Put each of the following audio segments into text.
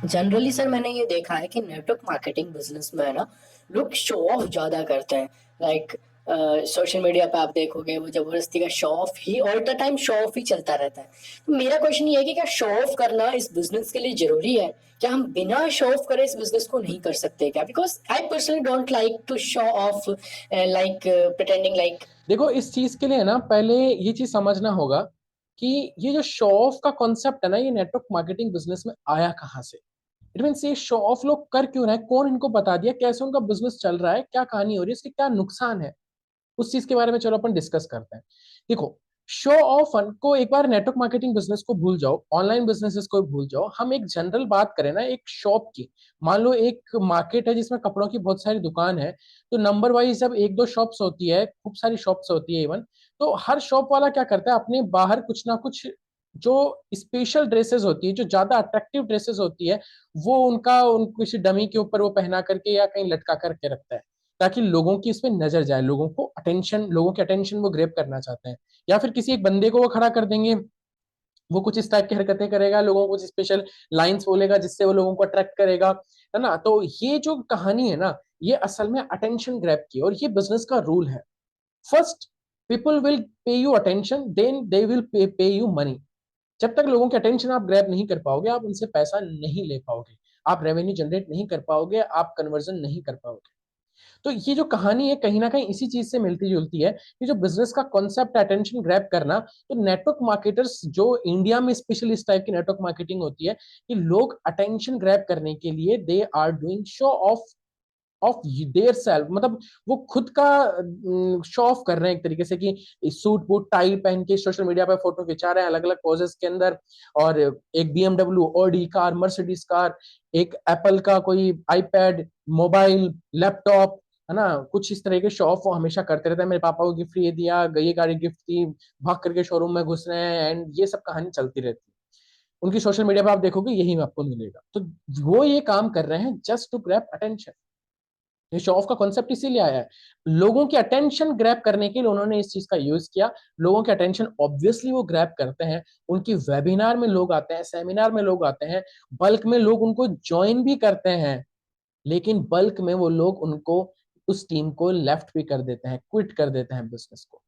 Generally sir मैंने ये देखा है कि नेटवर्क मार्केटिंग बिजनेस में है ना, लोग शो ऑफ ज्यादा करते हैं। लाइक सोशल मीडिया पे आप देखोगे वो जबरदस्ती का शो ऑफ ही all the time show off ही चलता रहता है। तो मेरा क्वेश्चन ये है कि क्या शो ऑफ करना इस बिजनेस के लिए जरूरी है? क्या हम बिना शो ऑफ करे इस बिजनेस को नहीं कर सकते क्या? Because I personally don't like to show off, like pretending like. देखो, इस चीज के लिए ना पहले ये चीज समझना होगा कि ये जो शो ऑफ का कॉन्सेप्ट है ना, ये नेटवर्क मार्केटिंग बिजनेस में आया कहाँ से। इट मीन्स ये शो ऑफ लोग कर क्यों रहे हैं, कौन इनको बता दिया, कैसे उनका बिजनेस चल रहा है, क्या कहानी हो रही है, इसके क्या नुकसान है, उस चीज के बारे में चलो अपन डिस्कस करते हैं। देखो, शो ऑफ को एक बार नेटवर्क मार्केटिंग बिजनेस को भूल जाओ, ऑनलाइन बिजनेसेस को भूल जाओ, हम एक जनरल बात करें ना एक शॉप की। मान लो एक मार्केट है जिसमें कपड़ों की बहुत सारी दुकान है, तो नंबर वाइज जब एक दो शॉप्स होती है, खूब सारी शॉप्स होती है इवन, तो हर शॉप वाला क्या करता है, अपने बाहर कुछ ना कुछ जो स्पेशल ड्रेसेस होती है, जो ज्यादा अट्रैक्टिव ड्रेसेस होती है, वो उन किसी डमी के ऊपर वो पहना करके या कहीं लटका करके रखता है, ताकि लोगों की इसमें नजर जाए, लोगों के अटेंशन वो ग्रैब करना चाहते हैं। या फिर किसी एक बंदे को वो खड़ा कर देंगे, वो कुछ इस टाइप की हरकतें करेगा, लोगों को कुछ स्पेशल लाइंस बोलेगा जिससे वो लोगों को अट्रैक्ट करेगा, है ना। तो ये जो कहानी है ना, ये असल में अटेंशन ग्रैब की, और ये बिजनेस का रूल है। First, people will pay you attention, then they will pay you money. जब तक लोगों की अटेंशन आप ग्रैब नहीं कर पाओगे, आप उनसे पैसा नहीं ले पाओगे, आप रेवेन्यू जनरेट नहीं कर पाओगे, आप कन्वर्जन नहीं कर पाओगे। तो ये जो कहानी है कहीं ना कहीं इसी चीज से मिलती जुलती है, कि जो बिजनेस का कॉन्सेप्ट अटेंशन ग्रैब करना। तो नेटवर्क मार्केटर्स जो इंडिया में स्पेशली इस टाइप की नेटवर्क मार्केटिंग होती है, कि लोग अटेंशन ग्रैब करने के लिए they are doing show off their self, मतलब वो खुद का शो ऑफ कर रहे हैं एक तरीके से, कि सूट बूट टाई पहन के सोशल मीडिया पे फोटो खिंचा रहे हैं अलग अलग पोजेस के अंदर। और एक BMW, Audi car, Mercedes car, एक एप्पल का कोई आईपैड, मोबाइल, लैपटॉप, है ना, कुछ इस तरह के शो ऑफ वो हमेशा करते रहते हैं। मेरे पापा को गिफ्ट ये दिया, ये गाड़ी गिफ्ट दी, भाग करके शोरूम में घुस रहे हैं, एंड ये सब कहानी चलती रहती है। उनकी सोशल मीडिया पे आप देखोगे यही आपको मिलेगा। तो वो ये काम कर रहे हैं जस्ट टू ग्रैब अटेंशन। ये शो ऑफ का कॉन्सेप्ट इसीलिए आया है, लोगों की अटेंशन ग्रैब करने के लिए उन्होंने इस चीज का यूज किया। लोगों की अटेंशन ऑब्वियसली वो ग्रैब करते हैं, उनकी वेबिनार में लोग आते हैं, सेमिनार में लोग आते हैं, बल्क में लोग उनको ज्वाइन भी करते हैं, लेकिन बल्क में वो लोग उनको, उस टीम को लेफ्ट भी कर देते हैं, क्विट कर देते हैं बिजनेस को।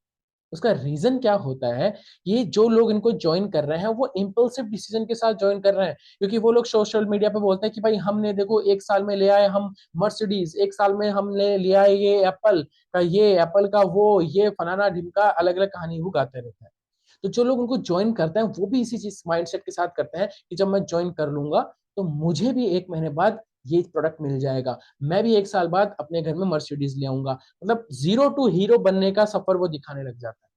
उसका रीजन क्या होता है, ये जो लोग इनको ज्वाइन कर रहे हैं वो इम्पल्सिव डिसीजन के साथ ज्वाइन कर रहे हैं। क्योंकि वो लोग सोशल मीडिया पे बोलते हैं कि भाई हमने देखो एक साल में ले आए हम मर्सिडीज, एक साल में हमने ले आए ये एप्पल का, ये एप्पल का वो, ये फलाना ढिमका, अलग अलग कहानी वो गाते रहते हैं। तो जो लोग उनको ज्वाइन करते हैं वो भी इसी चीज माइंडसेट के साथ करते हैं, कि जब मैं ज्वाइन कर लूंगा तो मुझे भी एक महीने बाद ये प्रोडक्ट मिल जाएगा, मैं भी एक साल बाद अपने घर में मर्सिडीज ले आऊंगा। मतलब जीरो टू हीरो बनने का सफर वो दिखाने लग जाता है।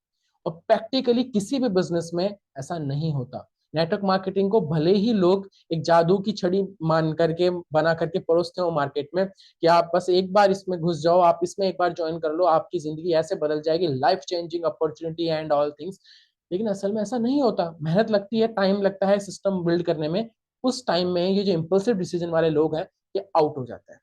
और प्रैक्टिकली किसी भी बिजनेस में ऐसा नहीं होता। नेटवर्क मार्केटिंग को भले ही लोग एक जादू की छड़ी मान करके बना करके परोसते हो मार्केट में, कि आप बस एक बार इसमें घुस जाओ, आप इसमें एक बार ज्वाइन कर लो, आपकी जिंदगी ऐसे बदल जाएगी, life changing opportunity and all things. लेकिन असल में ऐसा नहीं होता, मेहनत लगती है, टाइम लगता है सिस्टम बिल्ड करने में। उस टाइम में ये जो इम्पल्सिव डिसीजन वाले लोग हैं, ये आउट हो जाते हैं।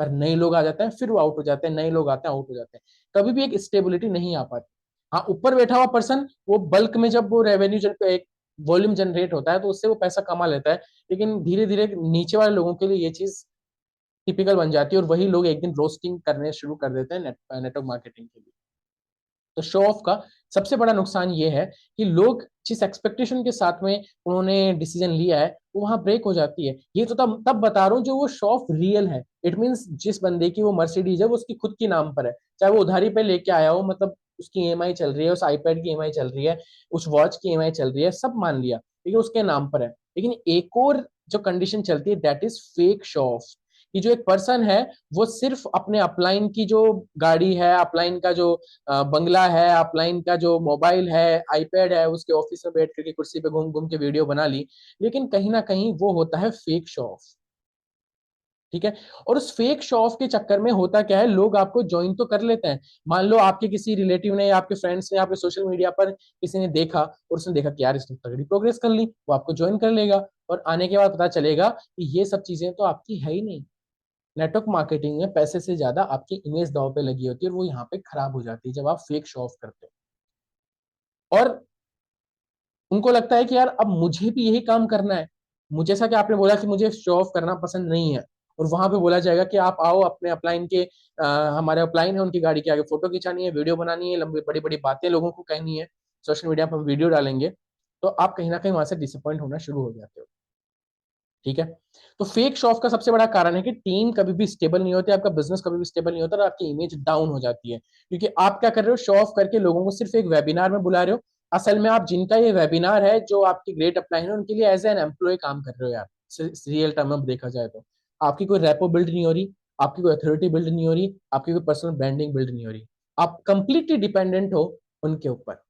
पर नए लोग आ जाते हैं, फिर वो आउट हो जाते हैं, नए लोग आते हैं, आउट हो जाते हैं। कभी भी एक स्टेबिलिटी नहीं आ पाती। हाँ, ऊपर बैठा हुआ पर्सन वो बल्क में जब वो रेवेन्यू एक वॉल्यूम जनरेट होता है तो उससे वो पैसा कमा लेता है, लेकिन धीरे धीरे नीचे वाले लोगों के लिए ये चीज टिपिकल बन जाती है, और वही लोग एक दिन रोस्टिंग करने शुरू कर देते हैं नेटवर्क मार्केटिंग के लिए। तो शो ऑफ का सबसे बड़ा नुकसान ये है कि लोग जिस एक्सपेक्टेशन के साथ में उन्होंने डिसीजन लिया है वो वहां ब्रेक हो जाती है। ये तो तब तब बता रहा हूँ जो वो शो ऑफ रियल है। इट मीन्स जिस बंदे की वो मर्सिडीज है वो उसकी खुद की नाम पर है, चाहे वो उधारी पे लेके आया हो, मतलब उसकी ईएमआई चल रही है, उस आईपैड की ईएमआई चल रही है, उस वॉच की ईएमआई चल रही है, सब मान लिया, लेकिन उसके नाम पर है। लेकिन एक और जो कंडीशन चलती है, that is fake show off. कि जो एक पर्सन है वो सिर्फ अपने अपलाइन की जो गाड़ी है, अपलाइन का जो बंगला है, अपलाइन का जो मोबाइल है, आईपैड है, उसके ऑफिस में बैठ करके कुर्सी पे घूम घूम के वीडियो बना ली, लेकिन कहीं ना कहीं वो होता है फेक शो ऑफ। ठीक है। और उस फेक शो ऑफ के चक्कर में होता क्या है, लोग आपको ज्वाइन तो कर लेते हैं। मान लो आपके किसी रिलेटिव ने या आपके फ्रेंड्स ने आपके सोशल मीडिया पर किसी ने देखा, और उसने देखा कि यार इसने तगड़ी प्रोग्रेस कर ली, वो आपको ज्वाइन कर लेगा। और आने के बाद पता चलेगा कि ये सब चीजें तो आपकी है ही नहीं। नेटवर्क मार्केटिंग में पैसे से ज्यादा आपकी इमेज दांव पे लगी होती है, और वो यहाँ पे खराब हो जाती है जब आप फेक शो ऑफ करते हो। और उनको लगता है कि यार अब मुझे भी यही काम करना है, मुझे जैसा कि आपने बोला कि मुझे शो ऑफ करना पसंद नहीं है, और वहां पे बोला जाएगा कि आप आओ अपने अपलाइन के हमारे अपलाइन है उनकी गाड़ी के आगे फोटो खिंचानी है, वीडियो बनानी है, लंबी बड़ी बड़ी बातें लोगों को कहनी है, सोशल मीडिया पर हम वीडियो डालेंगे, तो आप कहीं ना कहीं वहां से डिसअपॉइंट होना शुरू हो जाते हो। ठीक है। तो फेक शो ऑफ का सबसे बड़ा कारण है कि टीम कभी भी स्टेबल नहीं होती, आपका बिजनेस कभी भी स्टेबल नहीं होता और आपकी इमेज डाउन हो जाती है, क्योंकि आप क्या कर रहे हो, शो ऑफ करके लोगों को सिर्फ एक वेबिनार में बुला रहे हो। असल में आप जिनका ये वेबिनार है, जो आपकी ग्रेट अपलाइन है, उनके लिए एज एन एम्प्लॉय काम कर रहे हो यार, रियल टर्म में देखा जाए तो। आपकी कोई रेपो बिल्ड नहीं हो रही, आपकी कोई अथॉरिटी बिल्ड नहीं हो रही, आपकी कोई पर्सनल ब्रांडिंग बिल्ड नहीं हो रही, आप कंप्लीटली डिपेंडेंट हो उनके ऊपर।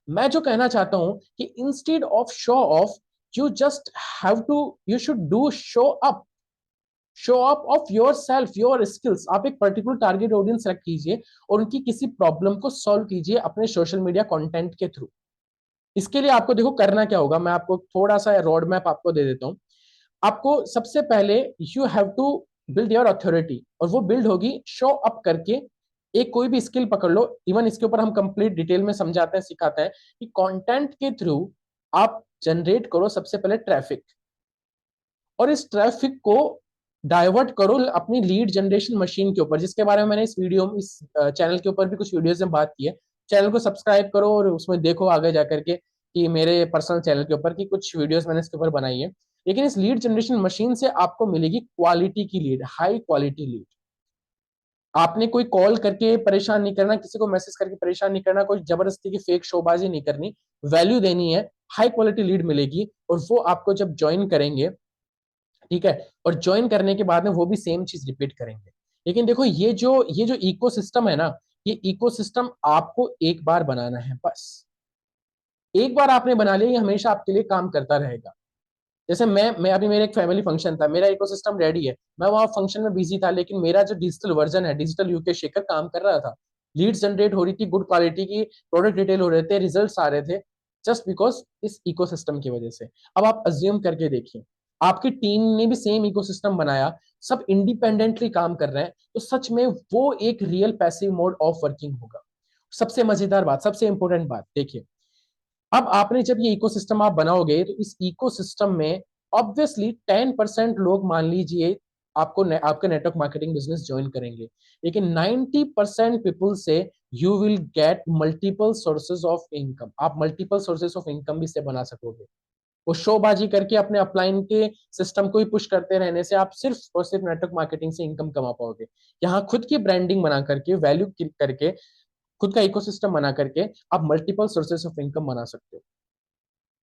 मैं जो कहना चाहता हूं कि instead of show off, you just have to, you should do show up, show up of your self, your skills. आप एक पर्टिकुलर टारगेट ऑडियंस रख कीजिए और उनकी किसी प्रॉब्लम को सॉल्व कीजिए अपने सोशल मीडिया कंटेंट के थ्रू। इसके लिए आपको देखो करना क्या होगा, मैं आपको थोड़ा सा रोड मैप आपको दे देता हूं। आपको सबसे पहले you have to build your authority, और वो बिल्ड होगी शो अप करके। एक कोई भी स्किल पकड़ लो, इवन इसके ऊपर हम कंप्लीट डिटेल में समझाते हैं, सिखाते हैं कि कंटेंट के थ्रू आप जनरेट करो सबसे पहले ट्रैफिक, और इस ट्रैफिक को डाइवर्ट करो अपनी लीड जनरेशन मशीन के ऊपर, जिसके बारे में मैंने इस वीडियो में, इस चैनल के ऊपर भी कुछ वीडियोस में बात की है। चैनल को सब्सक्राइब करो और उसमें देखो आगे जाकर के कि मेरे पर्सनल चैनल के ऊपर की कुछ वीडियोस मैंने इसके ऊपर बनाई है। लेकिन इस लीड जनरेशन मशीन से आपको मिलेगी क्वालिटी की लीड, हाई क्वालिटी लीड। आपने कोई कॉल करके परेशान नहीं करना, किसी को मैसेज करके परेशान नहीं करना, कोई जबरदस्ती की फेक शोबाजी नहीं करनी, वैल्यू देनी है, हाई क्वालिटी लीड मिलेगी। और वो आपको जब ज्वाइन करेंगे, ठीक है, और ज्वाइन करने के बाद में वो भी सेम चीज रिपीट करेंगे। लेकिन देखो ये जो इकोसिस्टम है ना, ये इकोसिस्टम आपको एक बार बनाना है बस। एक बार आपने बना लिया, ये हमेशा आपके लिए काम करता रहेगा। जैसे मैं अभी, मेरे एक फैमिली फंक्शन था, मेरा इकोसिस्टम रेडी है, मैं वहां फंक्शन में बिजी था, लेकिन मेरा जो डिजिटल वर्जन है, डिजिटल यूके शेखर काम कर रहा था, लीड्स जनरेट हो रही थी, गुड क्वालिटी की प्रोडक्ट डिटेल हो रहे थे, रिजल्ट्स आ रहे थे, जस्ट बिकॉज इस इकोसिस्टम की वजह से। अब आप अज्यूम करके देखिए, आपकी टीम ने भी सेम इकोसिस्टम बनाया, सब इंडिपेंडेंटली काम कर रहे हैं, तो सच में वो एक real passive mode of working होगा। सबसे मजेदार बात, सबसे इंपॉर्टेंट बात देखिए, अब आपने जब ये इकोसिस्टम आप बनाओगे, तो इस इकोसिस्टम में ऑब्वियसली 10% लोग मान लीजिए आपके नेटवर्क मार्केटिंग बिजनेस ज्वाइन करेंगे, लेकिन 90% पीपल से you will get multiple sources of income. आप मल्टीपल सोर्सेज ऑफ इनकम भी से बना सकोगे। वो शोबाजी करके अपने अपलाइन के सिस्टम को ही पुश करते रहने से आप सिर्फ और सिर्फ नेटवर्क मार्केटिंग से इनकम कमा पाओगे। यहाँ खुद की ब्रांडिंग बना करके, वैल्यू करके, खुद का इकोसिस्टम बना करके आप मल्टीपल सोर्सेस ऑफ इनकम बना सकते हो,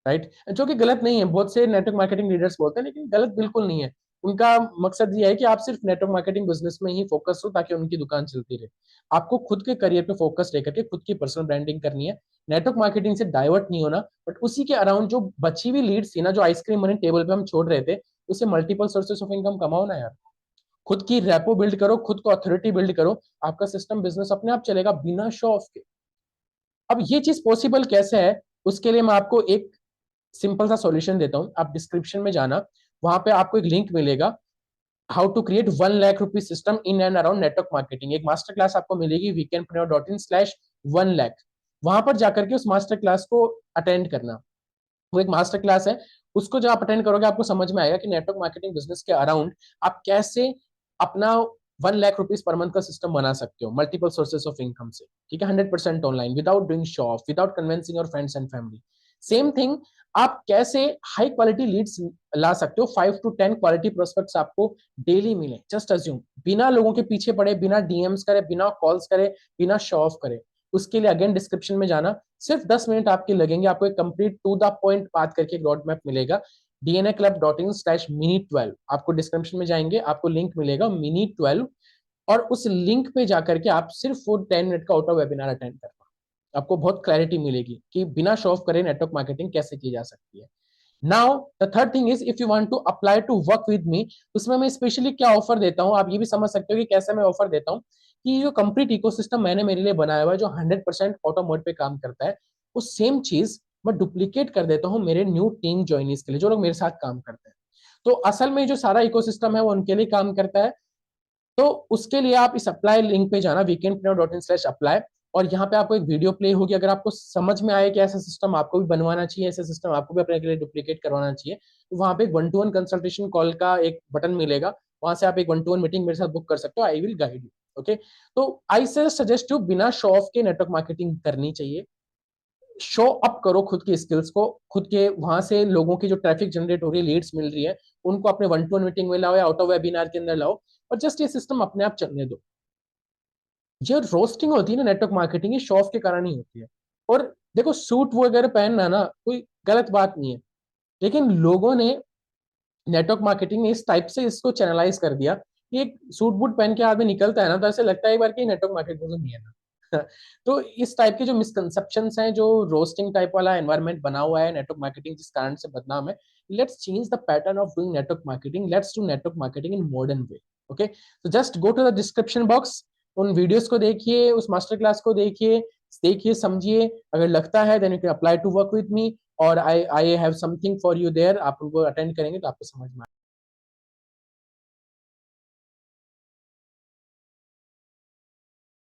राइट। जो कि गलत नहीं है, बहुत से नेटवर्क मार्केटिंग लीडर्स बोलते हैं, लेकिन गलत बिल्कुल नहीं है। उनका मकसद ये है कि आप सिर्फ नेटवर्क मार्केटिंग बिजनेस में ही फोकस हो, ताकि उनकी दुकान चलती रहे। आपको खुद के करियर पे फोकस रह करके खुद की पर्सनल ब्रांडिंग करनी है, नेटवर्क मार्केटिंग से डाइवर्ट नहीं होना, बट उसी के अराउंड जो बची हुई लीड्स थी ना, जो आइसक्रीम मनी टेबल पे हम छोड़ रहे थे, उसे मल्टीपल सोर्सेस ऑफ इनकम कमाओ ना यार। खुद की रेपो बिल्ड करो, खुद को अथॉरिटी बिल्ड करो, आपका सिस्टम बिजनेस अपने आप चलेगा बिना शो ऑफ के। अब ये चीज पॉसिबल कैसे है, उसके लिए मैं आपको एक सिंपल सा सॉल्यूशन देता हूं। आप डिस्क्रिप्शन में जाना, वहां पे आपको एक लिंक मिलेगा, how to create 1 lakh rupees system in and around network marketing. एक मास्टर क्लास आपको मिलेगी weekendpreneur.in/1 lakh। वहां पर जाकर के उस मास्टर क्लास को अटेंड करना। वो एक मास्टर क्लास है, उसको जब आप अटेंड करोगे, आपको समझ में आएगा कि नेटवर्क मार्केटिंग बिजनेस के अराउंड आप कैसे अपना 1 लाख रुपीज पर मंथ का सिस्टम बना सकते हो, मल्टीपल सोर्सेस ऑफ इनकम से। ठीक है, 100% online, without doing show of, without convincing your friends and family. Same thing, आप कैसे हाई क्वालिटी लीड्स ला सकते हो, 5 to 10 क्वालिटी प्रोस्पेक्ट्स आपको डेली मिले। जस्ट अज्यूम, बिना लोगों के पीछे पड़े, बिना डीएम्स करे, बिना कॉल्स करे, बिना शो ऑफ करे। उसके लिए अगेन डिस्क्रिप्शन में जाना, सिर्फ 10 मिनट आपके लगेंगे, आपको एक कंप्लीट टू द पॉइंट बात करके एक रोड मैप मिलेगा। dnaclub.in/mini12, आपको डिस्क्रिप्शन में जाएंगे, आपको लिंक मिलेगा mini12, और उस लिंक पे जाकर के आप सिर्फ वो 10 मिनट का ऑटो वेबिनार अटेंड करना। आपको बहुत क्लैरिटी मिलेगी कि बिना शो ऑफ करे नेटवर्क मार्केटिंग कैसे की जा सकती है। Now the third thing is, if you want to apply to work with me, उसमें मैं स्पेशली क्या ऑफर देता हूं, आप ये भी समझ सकते हो कि कैसे मैं ऑफर देता हूं। कि जो कंप्लीट इकोसिस्टम मैंने मेरे लिए बनाया हुआ है, जो 100% ऑटो मोड पे काम करता है, वो सेम चीज मैं डुप्लीकेट कर देता हूं मेरे न्यू टीम ज्वाइनीज के लिए, जो लोग मेरे साथ काम करते हैं। तो असल में जो सारा इकोसिस्टम है वो उनके लिए काम करता है। तो उसके लिए आप इस अप्लाई लिंक पे जाना, weekendpreneur.in/apply, और यहाँ पे आपको एक वीडियो प्ले होगी, अगर आपको समझ में आए कि ऐसा सिस्टम आपको भी बनवाना चाहिए, ऐसा सिस्टम आपको भी अपने के लिए डुप्लीकेट करवाना चाहिए, तो वहाँ पे एक 1-to-1 कंसल्टेशन कॉल का एक बटन मिलेगा, वहां से आप एक 1-to-1 मीटिंग मेरे साथ बुक कर सकते हो, I will guide you. Okay, तो आई से सजेस्ट यू बिना शो ऑफ के नेटवर्क मार्केटिंग करनी चाहिए। शो अप करो खुद की स्किल्स को, खुद के वहां से लोगों की जो ट्रैफिक जनरेट हो रही है, लीड्स मिल रही है, उनको अपने 1-to-1 मीटिंग में लाओ या आउट ऑफ वेबिनार के अंदर लाओ, और जस्ट ये सिस्टम अपने आप चलने दो। जो रोस्टिंग होती है ना नेटवर्क मार्केटिंग, ये शो ऑफ के कारण ही होती है। और देखो, सूट वगैरह पहनना ना कोई गलत बात नहीं है, लेकिन लोगों ने, नेटवर्क मार्केटिंग ने इस टाइप से इसको चैनलाइज कर दिया कि एक सूट बूट पहन के आदमी निकलता है ना, तो ऐसे लगता है एक बार कि नेटवर्क मार्केटिंग तो नहीं है ना। तो इस टाइप के जो मिसकंसेप्शंस हैं, जो रोस्टिंग टाइप वाला एनवायरनमेंट बना हुआ है नेटवर्क मार्केटिंग जिस कारण से बदनाम है, let's change the pattern of doing network marketing, let's do network marketing in modern way. Okay, तो just go to the description box, उन वीडियोस को देखिए, उस मास्टर क्लास को देखिए, देखिए, समझिए, अगर लगता है then you can apply to work with me, और I I have something for you there, आप उनको अटेंड करेंगे तो आपको समझ में